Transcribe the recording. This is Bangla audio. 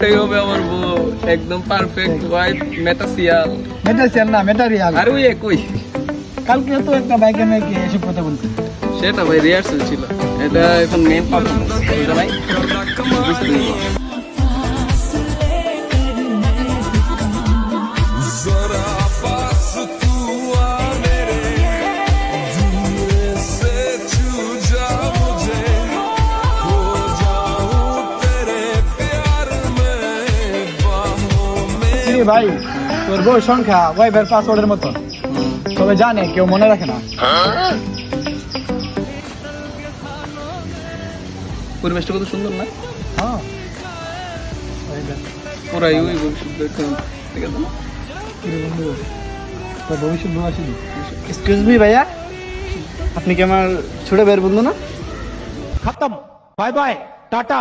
এটাই হবে আমার বউ, একদম পারফেক্ট ওয়াইফ। মেটাসিয়াল না মেটারিয়াল। আর ওই একই। কালকে তো একটা বাইকে মেয়েকে এসব কথা বলতে। সেটা ভাই রিহার্সাল ছিল, এটা এখন মেন পারফরমেন্স, বুঝলে ভাই? বুঝতে ভাই তোর বউ সংখ্যা ওয়াইফের পাসওয়ার্ডের মতো, তবে জানে কেউ মনে রাখে না। পরিবেশটা কত সুন্দর না? হ্যাঁ পুরাই ওই ভবিষ্যৎ দেখতে, ঠিক আছে না? তোর ভবিষ্যৎ বউ আসেনি। এক্সকিউজ মি ভাইয়া, আপনি কি আমার ছোট ভাইয়ের বন্ধু না? খতম, বাই বাই, টাটা।